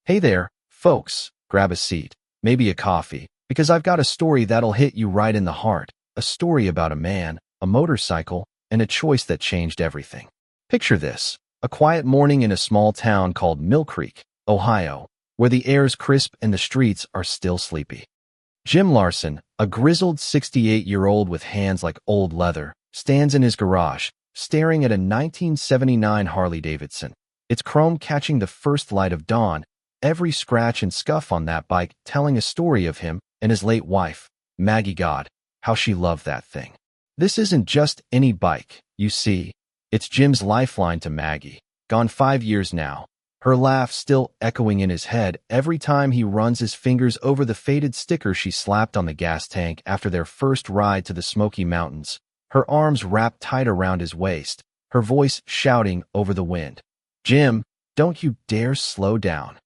Hey there, folks. Grab a seat, maybe a coffee, because I've got a story that'll hit you right in the heart. A story about a man, a motorcycle, and a choice that changed everything. Picture this: a quiet morning in a small town called Mill Creek, Ohio, where the air's crisp and the streets are still sleepy. Jim Larson, a grizzled 68-year-old with hands like old leather, stands in his garage, staring at a 1979 Harley-Davidson. Its chrome catching the first light of dawn, every scratch and scuff on that bike telling a story of him and his late wife, Maggie. God, how she loved that thing. This isn't just any bike, you see. It's Jim's lifeline to Maggie, gone 5 years now. Her laugh still echoing in his head every time he runs his fingers over the faded sticker she slapped on the gas tank after their first ride to the Smoky Mountains. Her arms wrapped tight around his waist, her voice shouting over the wind. Jim, don't you dare slow down.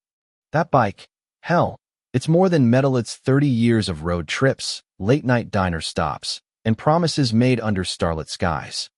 That bike, hell, it's more than metal. It's 30 years of road trips, late-night diner stops, and promises made under starlit skies.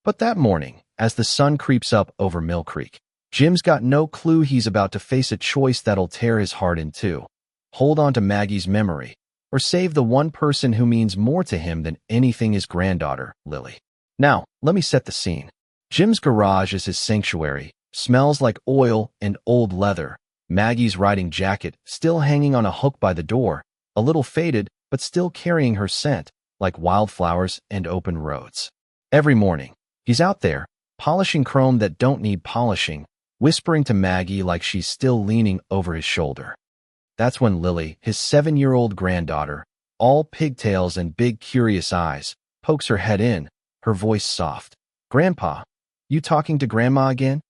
But that morning, as the sun creeps up over Mill Creek, Jim's got no clue he's about to face a choice that'll tear his heart in two. Hold on to Maggie's memory, or save the one person who means more to him than anything: his granddaughter, Lily. Now, let me set the scene. Jim's garage is his sanctuary, smells like oil and old leather. Maggie's riding jacket still hanging on a hook by the door, a little faded, but still carrying her scent, like wildflowers and open roads. Every morning, he's out there, polishing chrome that don't need polishing, whispering to Maggie like she's still leaning over his shoulder. That's when Lily, his 7-year-old granddaughter, all pigtails and big curious eyes, pokes her head in, her voice soft. Grandpa, you talking to Grandma again?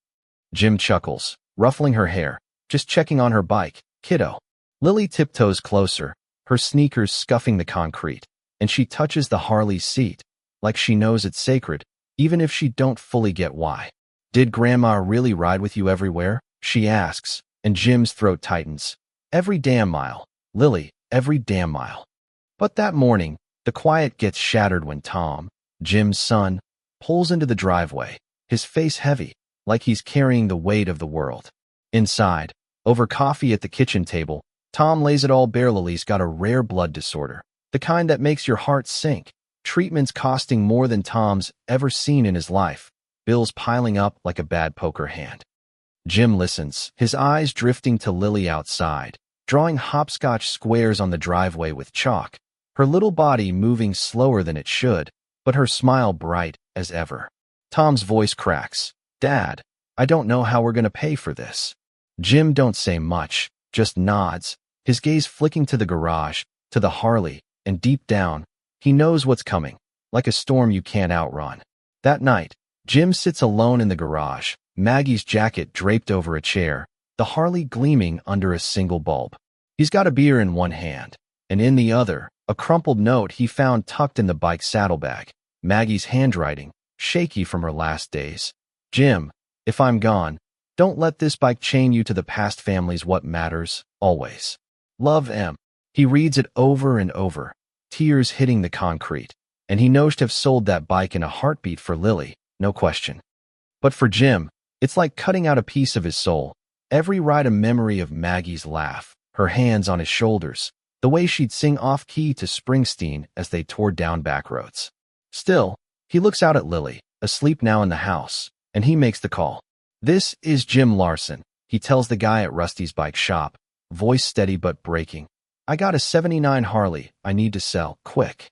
Jim chuckles, ruffling her hair. Just checking on her bike, kiddo. Lily tiptoes closer, her sneakers scuffing the concrete, and she touches the Harley's seat, like she knows it's sacred, even if she don't fully get why. Did Grandma really ride with you everywhere? She asks, and Jim's throat tightens. Every damn mile, Lily, every damn mile. But that morning, the quiet gets shattered when Tom, Jim's son, pulls into the driveway, his face heavy, like he's carrying the weight of the world. Inside, over coffee at the kitchen table, Tom lays it all bare. Lily's got a rare blood disorder, the kind that makes your heart sink. Treatments costing more than Tom's ever seen in his life, bills piling up like a bad poker hand. Jim listens, his eyes drifting to Lily outside, drawing hopscotch squares on the driveway with chalk, her little body moving slower than it should, but her smile bright as ever. Tom's voice cracks. Dad, I don't know how we're going to pay for this. Jim don't say much, just nods, his gaze flicking to the garage, to the Harley, and deep down, he knows what's coming, like a storm you can't outrun. That night, Jim sits alone in the garage, Maggie's jacket draped over a chair, the Harley gleaming under a single bulb. He's got a beer in one hand, and in the other, a crumpled note he found tucked in the bike's saddlebag. Maggie's handwriting, shaky from her last days. Jim, if I'm gone, don't let this bike chain you to the past. Family's what matters, always. Love, M. He reads it over and over, tears hitting the concrete, and he knows to have sold that bike in a heartbeat for Lily, no question. But for Jim, it's like cutting out a piece of his soul. Every ride a memory of Maggie's laugh, her hands on his shoulders, the way she'd sing off-key to Springsteen as they tore down back roads. Still, he looks out at Lily, asleep now in the house, and he makes the call. This is Jim Larson, he tells the guy at Rusty's bike shop, voice steady but breaking. I got a 79 Harley I need to sell, quick.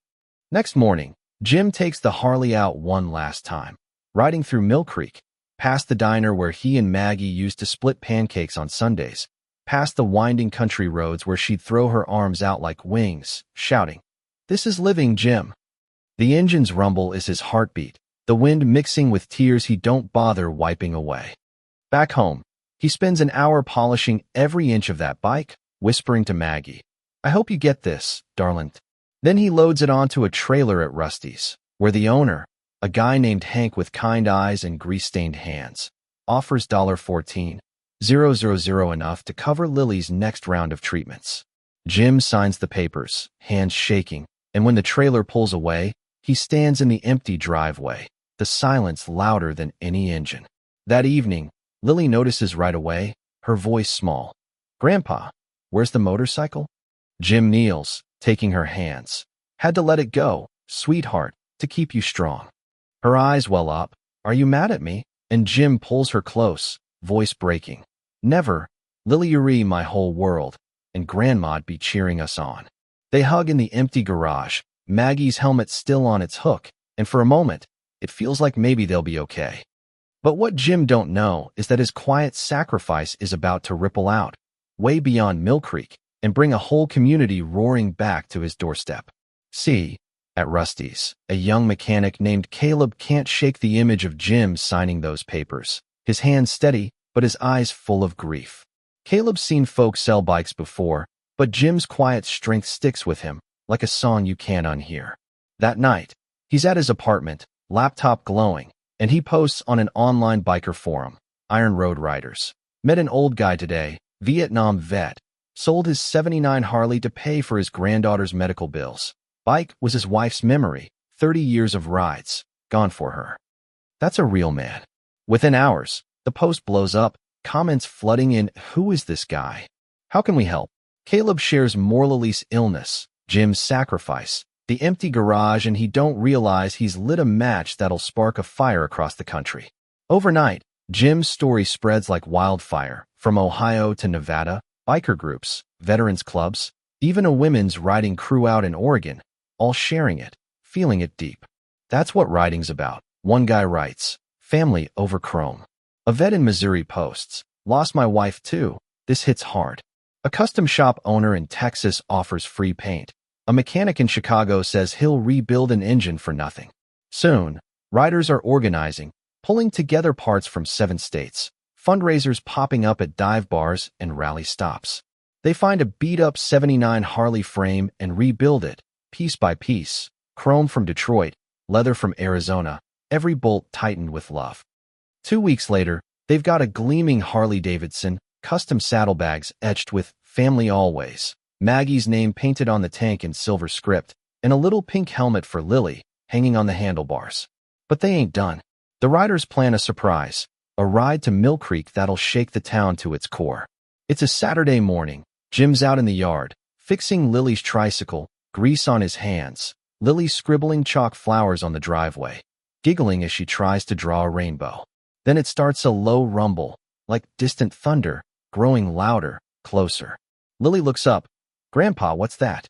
Next morning, Jim takes the Harley out one last time, riding through Mill Creek, past the diner where he and Maggie used to split pancakes on Sundays, past the winding country roads where she'd throw her arms out like wings, shouting, "This is living, Jim." The engine's rumble is his heartbeat, the wind mixing with tears he don't bother wiping away. Back home, he spends an hour polishing every inch of that bike, whispering to Maggie, "I hope you get this, darling." Then he loads it onto a trailer at Rusty's, where the owner, a guy named Hank with kind eyes and grease-stained hands, offers $14,000 enough to cover Lily's next round of treatments. Jim signs the papers, hands shaking, and when the trailer pulls away, he stands in the empty driveway, the silence louder than any engine. That evening, Lily notices right away, her voice small. Grandpa, where's the motorcycle? Jim kneels, taking her hands. Had to let it go, sweetheart, to keep you strong. Her eyes well up. Are you mad at me? And Jim pulls her close, voice breaking. Never. Lily, you're my whole world. And Grandma'd be cheering us on. They hug in the empty garage, Maggie's helmet still on its hook, and for a moment, it feels like maybe they'll be okay. But what Jim don't know is that his quiet sacrifice is about to ripple out, way beyond Mill Creek, and bring a whole community roaring back to his doorstep. See, at Rusty's, a young mechanic named Caleb can't shake the image of Jim signing those papers, his hands steady, but his eyes full of grief. Caleb's seen folks sell bikes before, but Jim's quiet strength sticks with him, like a song you can't unhear. That night, he's at his apartment, laptop glowing, and he posts on an online biker forum, Iron Road Riders. Met an old guy today, Vietnam vet, sold his '79 Harley to pay for his granddaughter's medical bills. Bike was his wife's memory, 30 years of rides, gone for her. That's a real man. Within hours, the post blows up, comments flooding in, who is this guy? How can we help? Caleb shares Morlali's illness, Jim's sacrifice, the empty garage, and he don't realize he's lit a match that'll spark a fire across the country. Overnight, Jim's story spreads like wildfire, from Ohio to Nevada, biker groups, veterans clubs, even a women's riding crew out in Oregon, all sharing it, feeling it deep. That's what riding's about, one guy writes, family over chrome. A vet in Missouri posts, lost my wife too, this hits hard. A custom shop owner in Texas offers free paint. A mechanic in Chicago says he'll rebuild an engine for nothing. Soon, riders are organizing, pulling together parts from 7 states, fundraisers popping up at dive bars and rally stops. They find a beat-up '79 Harley frame and rebuild it, piece by piece, chrome from Detroit, leather from Arizona, every bolt tightened with love. 2 weeks later, they've got a gleaming Harley-Davidson, custom saddlebags etched with "Family Always," Maggie's name painted on the tank in silver script, and a little pink helmet for Lily hanging on the handlebars. But they ain't done. The riders plan a surprise, a ride to Mill Creek that'll shake the town to its core. It's a Saturday morning. Jim's out in the yard, fixing Lily's tricycle, grease on his hands, Lily scribbling chalk flowers on the driveway, giggling as she tries to draw a rainbow. Then it starts a low rumble, like distant thunder, growing louder, closer. Lily looks up. Grandpa, what's that?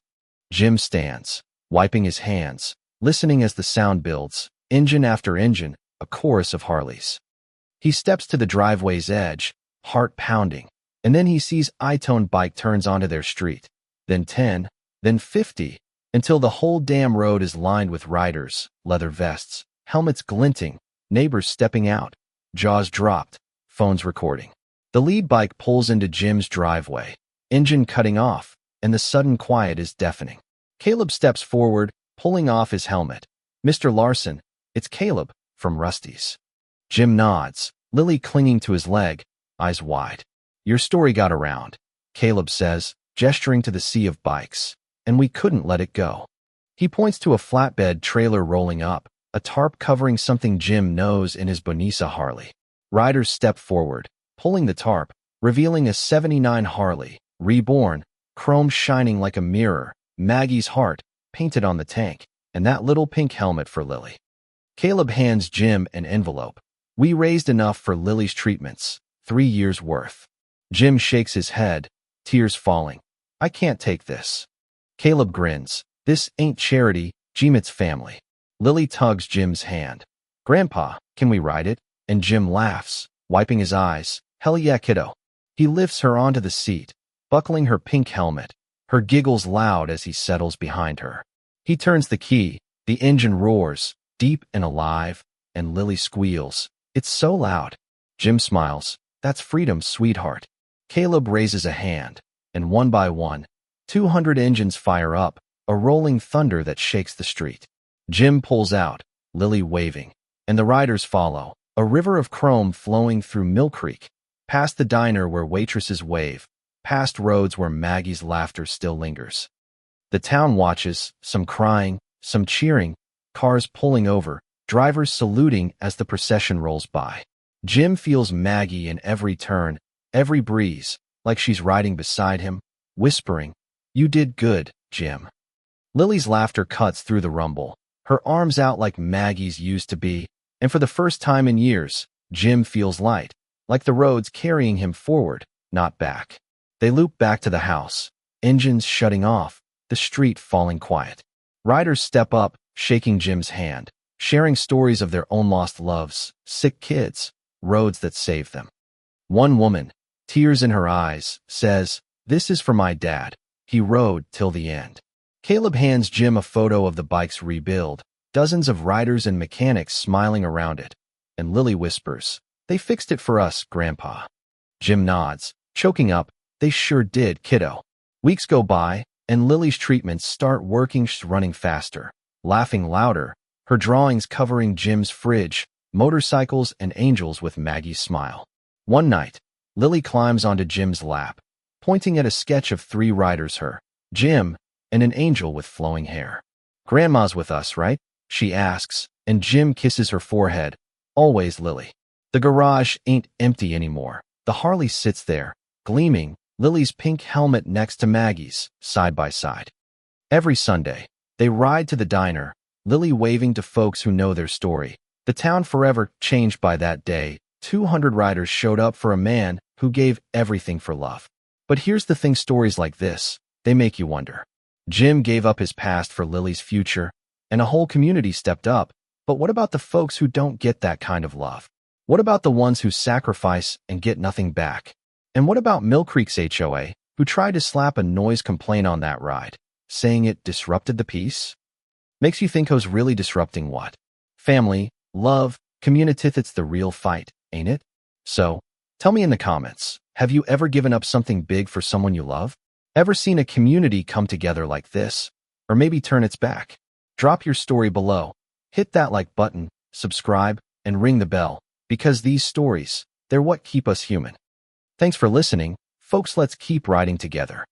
Jim stands, wiping his hands, listening as the sound builds, engine after engine, a chorus of Harleys. He steps to the driveway's edge, heart pounding, and then he sees I-tone bike turns onto their street, then 10, then 50, until the whole damn road is lined with riders, leather vests, helmets glinting, neighbors stepping out, jaws dropped, phones recording. The lead bike pulls into Jim's driveway, engine cutting off, and the sudden quiet is deafening. Caleb steps forward, pulling off his helmet. Mr. Larson, it's Caleb, from Rusty's. Jim nods, Lily clinging to his leg, eyes wide. Your story got around, Caleb says, gesturing to the sea of bikes, and we couldn't let it go. He points to a flatbed trailer rolling up, a tarp covering something Jim knows in his Bonisa Harley. Riders step forward, pulling the tarp, revealing a '79 Harley, reborn, chrome shining like a mirror, Maggie's heart painted on the tank, and that little pink helmet for Lily. Caleb hands Jim an envelope. We raised enough for Lily's treatments, 3 years' worth. Jim shakes his head, tears falling. I can't take this. Caleb grins. This ain't charity, Jim, it's family. Lily tugs Jim's hand. Grandpa, can we ride it? And Jim laughs, wiping his eyes. Hell yeah, kiddo. He lifts her onto the seat, buckling her pink helmet, her giggles loud as he settles behind her. He turns the key, the engine roars, deep and alive, and Lily squeals. It's so loud. Jim smiles. That's freedom, sweetheart. Caleb raises a hand, and one by one, 200 engines fire up, a rolling thunder that shakes the street. Jim pulls out, Lily waving, and the riders follow, a river of chrome flowing through Mill Creek, past the diner where waitresses wave, past roads where Maggie's laughter still lingers. The town watches, some crying, some cheering, cars pulling over, drivers saluting as the procession rolls by. Jim feels Maggie in every turn, every breeze, like she's riding beside him, whispering, "You did good, Jim." Lily's laughter cuts through the rumble, her arms out like Maggie's used to be, and for the first time in years, Jim feels light, like the road's carrying him forward, not back. They loop back to the house, engines shutting off, the street falling quiet. Riders step up, shaking Jim's hand, sharing stories of their own lost loves, sick kids, roads that saved them. One woman, tears in her eyes, says, "This is for my dad. He rode till the end." Caleb hands Jim a photo of the bike's rebuild, dozens of riders and mechanics smiling around it, and Lily whispers, "They fixed it for us, Grandpa." Jim nods, choking up, "They sure did, kiddo." Weeks go by, and Lily's treatments start working. She's running faster, laughing louder, her drawings covering Jim's fridge, motorcycles and angels with Maggie's smile. One night, Lily climbs onto Jim's lap, pointing at a sketch of 3 riders, her, Jim, and an angel with flowing hair. "Grandma's with us, right?" she asks, and Jim kisses her forehead. "Always, Lily." The garage ain't empty anymore. The Harley sits there, gleaming, Lily's pink helmet next to Maggie's, side by side. Every Sunday, they ride to the diner, Lily waving to folks who know their story. The town forever changed by that day. 200 riders showed up for a man who gave everything for love. But here's the thing, stories like this, they make you wonder. Jim gave up his past for Lily's future, and a whole community stepped up. But what about the folks who don't get that kind of love? What about the ones who sacrifice and get nothing back? And what about Mill Creek's HOA, who tried to slap a noise complaint on that ride, saying it disrupted the peace? Makes you think who's really disrupting what? Family, love, community. It's the real fight, ain't it? So, tell me in the comments, have you ever given up something big for someone you love? Ever seen a community come together like this? Or maybe turn its back? Drop your story below. Hit that like button, subscribe, and ring the bell, because these stories, they're what keep us human. Thanks for listening, folks. Let's keep riding together.